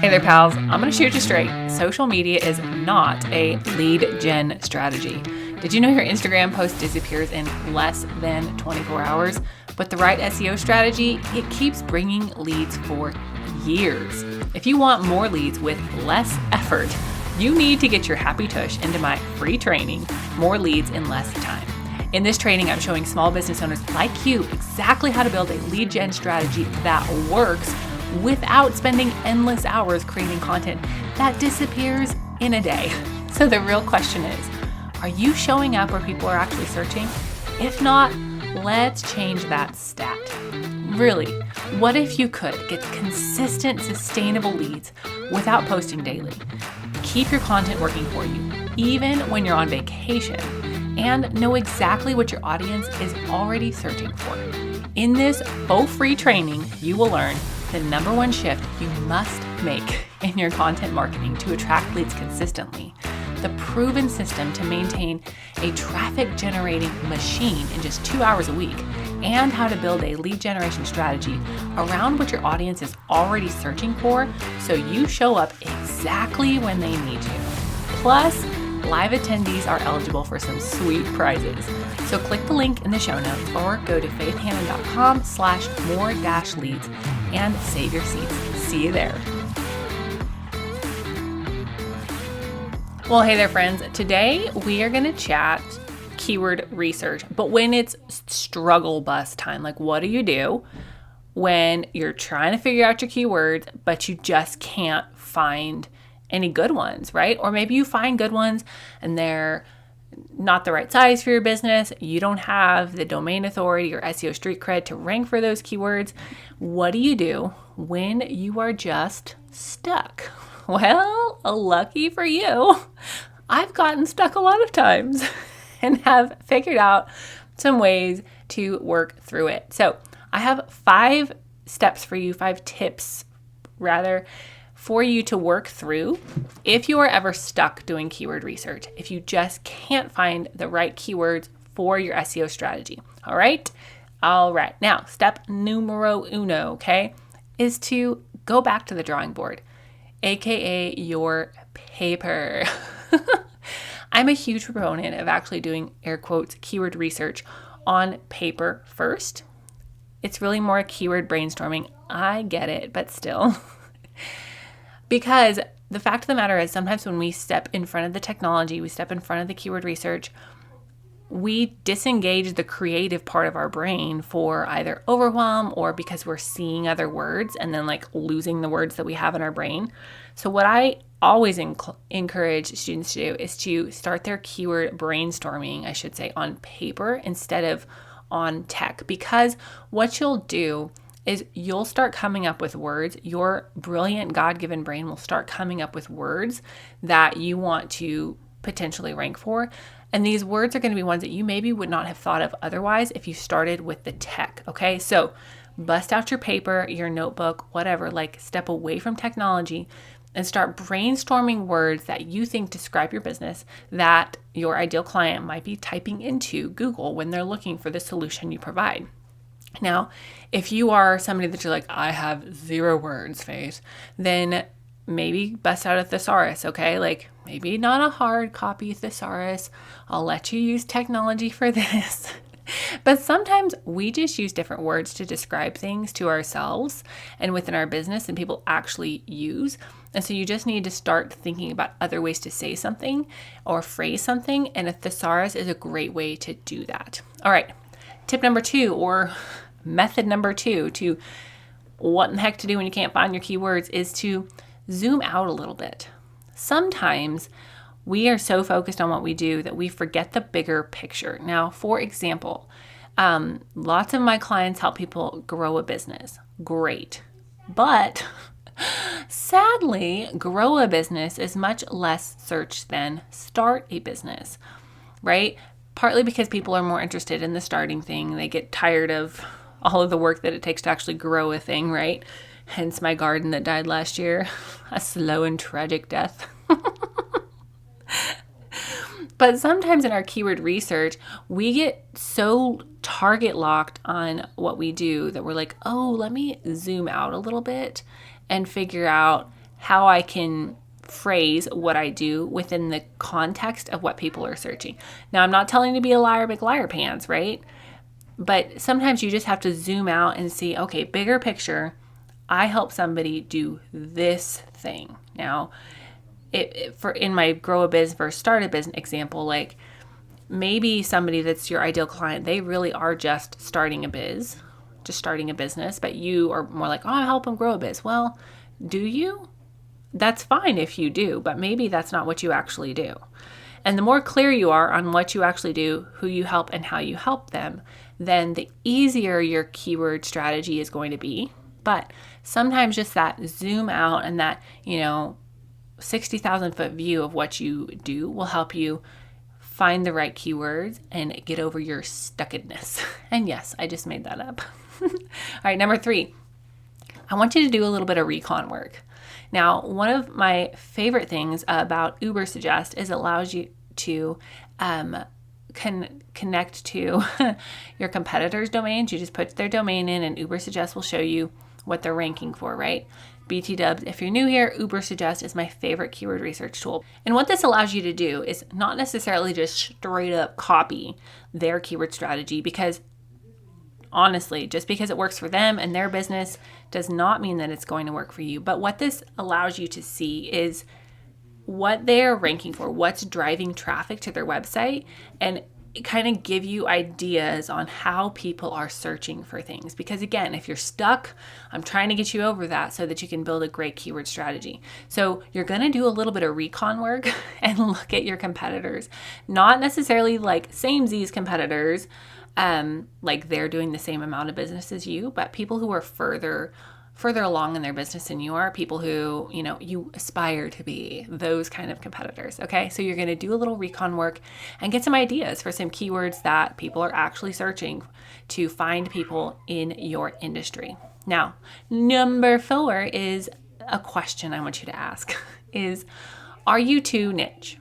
Hey there, pals. I'm going to shoot you straight. Social media is not a lead gen strategy. Did you know your Instagram post disappears in less than 24 hours? But the right SEO strategy, it keeps bringing leads for years. If you want more leads with less effort, you need to get your happy tush into my free training, More Leads in Less Time. In this training, I'm showing small business owners like you exactly how to build a lead gen strategy that works without spending endless hours creating content that disappears in a day. So the real question is, are you showing up where people are actually searching? If not, let's change that stat. Really, what if you could get consistent, sustainable leads without posting daily? Keep your content working for you, even when you're on vacation, and know exactly what your audience is already searching for. In this free training, you will learn the number one shift you must make in your content marketing to attract leads consistently, the proven system to maintain a traffic generating machine in just 2 hours a week, and how to build a lead generation strategy around what your audience is already searching for so you show up exactly when they need to. Plus, live attendees are eligible for some sweet prizes. So click the link in the show notes or go to faithhannon.com/more-leads and save your seats. See you there. Well, hey there, friends. Today we are going to chat keyword research, but when it's struggle bus time, like what do you do when you're trying to figure out your keywords, but you just can't find any good ones, right? Or maybe you find good ones and they're not the right size for your business. You don't have the domain authority or SEO street cred to rank for those keywords. What do you do when you are just stuck? Well, lucky for you, I've gotten stuck a lot of times and have figured out some ways to work through it. So I have 5 steps for you, 5 tips rather, for you to work through if you are ever stuck doing keyword research, if you just can't find the right keywords for your SEO strategy. All right. Now, step numero uno, okay, is to go back to the drawing board, AKA your paper. I'm a huge proponent of actually doing air quotes keyword research on paper first. It's really more keyword brainstorming. I get it, but still. Because the fact of the matter is sometimes when we step in front of the technology, we step in front of the keyword research, we disengage the creative part of our brain for either overwhelm or because we're seeing other words and then like losing the words that we have in our brain. So what I always encourage students to do is to start their keyword brainstorming, I should say, on paper instead of on tech, because what you'll do is you'll start coming up with words. Your brilliant God-given brain will start coming up with words that you want to potentially rank for. And these words are going to be ones that you maybe would not have thought of otherwise if you started with the tech, okay? So bust out your paper, your notebook, whatever, like step away from technology and start brainstorming words that you think describe your business that your ideal client might be typing into Google when they're looking for the solution you provide. Now, if you are somebody that you're like, I have 0 words, Faith, then maybe bust out a thesaurus, okay? Like maybe not a hard copy thesaurus. I'll let you use technology for this. But sometimes we just use different words to describe things to ourselves and within our business and people actually use. And so you just need to start thinking about other ways to say something or phrase something. And a thesaurus is a great way to do that. All right. Tip number 2, or method number 2 to what in the heck to do when you can't find your keywords, is to zoom out a little bit. Sometimes we are so focused on what we do that we forget the bigger picture. Now, for example, lots of my clients help people grow a business. Great. But sadly, grow a business is much less searched than start a business, right? Partly because people are more interested in the starting thing. They get tired of all of the work that it takes to actually grow a thing, right? Hence my garden that died last year, a slow and tragic death. But sometimes in our keyword research, we get so target locked on what we do that we're like, oh, let me zoom out a little bit and figure out how I can phrase what I do within the context of what people are searching. Now, I'm not telling you to be a liar, big liar pants, right? But sometimes you just have to zoom out and see, okay, bigger picture, I help somebody do this thing. Now, for in my grow a biz versus start a business example, like maybe somebody that's your ideal client, they really are just starting a business, but you are more like, oh, I help them grow a biz. Well, do you? That's fine if you do, but maybe that's not what you actually do. And the more clear you are on what you actually do, who you help, and how you help them, then the easier your keyword strategy is going to be. But sometimes just that zoom out and that, 60,000 foot view of what you do will help you find the right keywords and get over your stuckedness. And yes, I just made that up. All right, number 3, I want you to do a little bit of recon work. Now, one of my favorite things about Ubersuggest is it allows you to connect to your competitors' domains. You just put their domain in and Ubersuggest will show you what they're ranking for, right? BT dubs, if you're new here, Ubersuggest is my favorite keyword research tool. And what this allows you to do is not necessarily just straight up copy their keyword strategy, because honestly, just because it works for them and their business does not mean that it's going to work for you. But what this allows you to see is what they're ranking for, what's driving traffic to their website, and kind of give you ideas on how people are searching for things. Because again, if you're stuck, I'm trying to get you over that so that you can build a great keyword strategy. So you're going to do a little bit of recon work and look at your competitors, not necessarily like samesies competitors, like they're doing the same amount of business as you, but people who are further along in their business than you are, people who, you aspire to be, those kind of competitors. Okay. So you're going to do a little recon work and get some ideas for some keywords that people are actually searching to find people in your industry. Now, number 4 is a question I want you to ask is, are you too niche?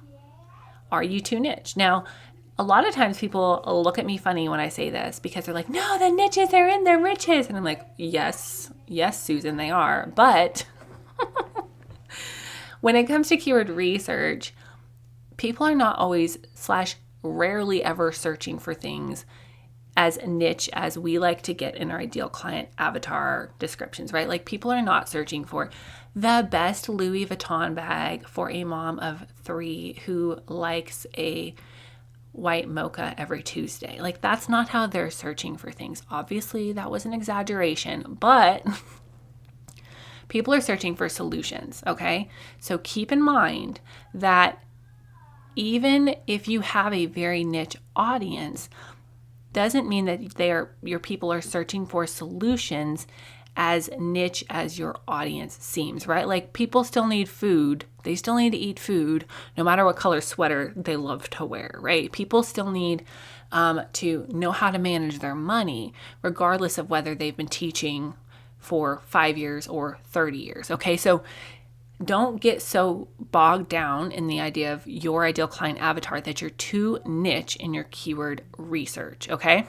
Are you too niche? Now, a lot of times people look at me funny when I say this because they're like, no, the niches are in their riches. And I'm like, yes, Susan, they are. But when it comes to keyword research, people are not always / rarely ever searching for things as niche as we like to get in our ideal client avatar descriptions, right? Like people are not searching for the best Louis Vuitton bag for a mom of 3 who likes a white mocha every Tuesday. Like that's not how they're searching for things. Obviously, that was an exaggeration, but people are searching for solutions, okay? So keep in mind that even if you have a very niche audience, doesn't mean that your people are searching for solutions as niche as your audience seems, right? Like people still need food. They still need to eat food no matter what color sweater they love to wear, right? People still need to know how to manage their money regardless of whether they've been teaching for 5 years or 30 years, okay? So don't get so bogged down in the idea of your ideal client avatar that you're too niche in your keyword research, okay?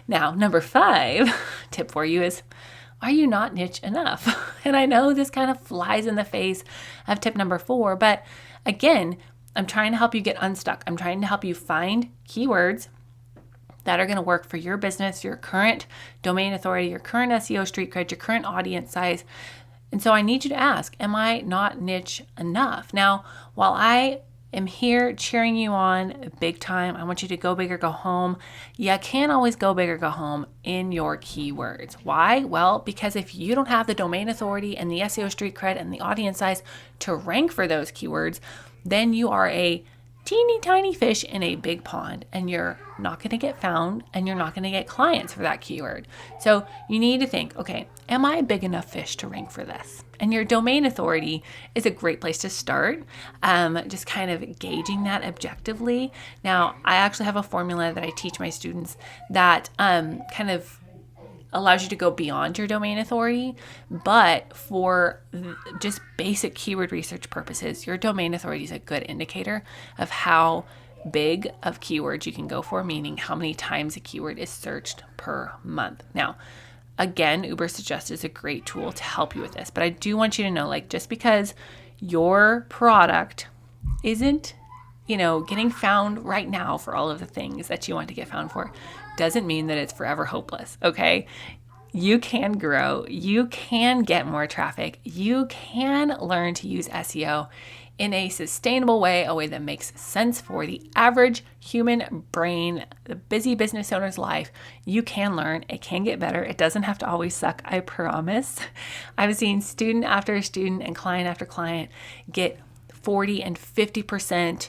Now, number 5 tip for you is, are you not niche enough? And I know this kind of flies in the face of tip number 4, but again, I'm trying to help you get unstuck. I'm trying to help you find keywords that are going to work for your business, your current domain authority, your current SEO street cred, your current audience size. And so I need you to ask, am I not niche enough? Now, while I am here cheering you on big time, I want you to go big or go home. You can't always go big or go home in your keywords. Why? Well, because if you don't have the domain authority and the SEO street cred and the audience size to rank for those keywords, then you are a teeny tiny fish in a big pond and you're not going to get found and you're not going to get clients for that keyword. So you need to think, okay, am I a big enough fish to rank for this? And your domain authority is a great place to start, just kind of gauging that objectively. Now, I actually have a formula that I teach my students that kind of allows you to go beyond your domain authority, but for just basic keyword research purposes, your domain authority is a good indicator of how big of keywords you can go for, meaning how many times a keyword is searched per month. Now, Again, Ubersuggest is a great tool to help you with this. But I do want you to know, like, just because your product isn't, getting found right now for all of the things that you want to get found for, doesn't mean that it's forever hopeless, okay? You can grow. You can get more traffic. You can learn to use SEO in a sustainable way, a way that makes sense for the average human brain, the busy business owner's life. You can learn. It can get better. It doesn't have to always suck, I promise. I've seen student after student and client after client get 40 and 50%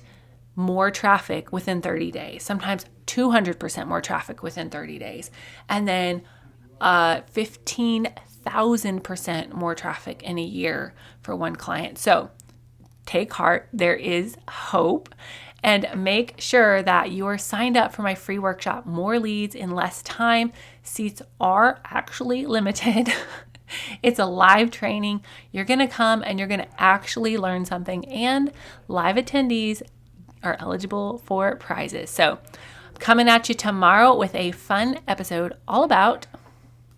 more traffic within 30 days, sometimes 200% more traffic within 30 days, and then 15,000% more traffic in a year for one client. So take heart, there is hope, and make sure that you are signed up for my free workshop, More Leads in Less Time. Seats are actually limited. It's a live training. You're going to come and you're going to actually learn something, and live attendees are eligible for prizes. So coming at you tomorrow with a fun episode all about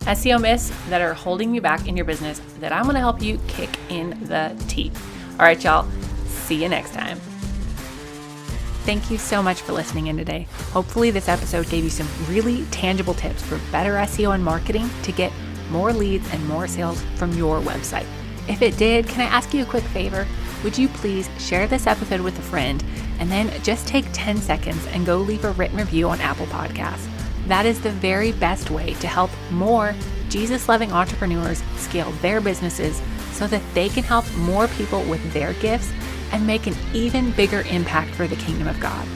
SEO myths that are holding you back in your business that I'm going to help you kick in the teeth. All right, y'all. See you next time. Thank you so much for listening in today. Hopefully this episode gave you some really tangible tips for better SEO and marketing to get more leads and more sales from your website. If it did, can I ask you a quick favor? Would you please share this episode with a friend and then just take 10 seconds and go leave a written review on Apple Podcasts? That is the very best way to help more Jesus-loving entrepreneurs scale their businesses so that they can help more people with their gifts and make an even bigger impact for the kingdom of God.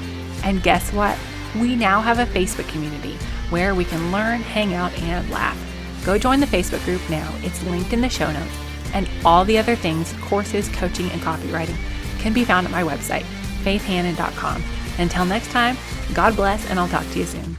And guess what? We now have a Facebook community where we can learn, hang out, and laugh. Go join the Facebook group now. It's linked in the show notes. And all the other things, courses, coaching, and copywriting can be found at my website, faithhannon.com. Until next time, God bless, and I'll talk to you soon.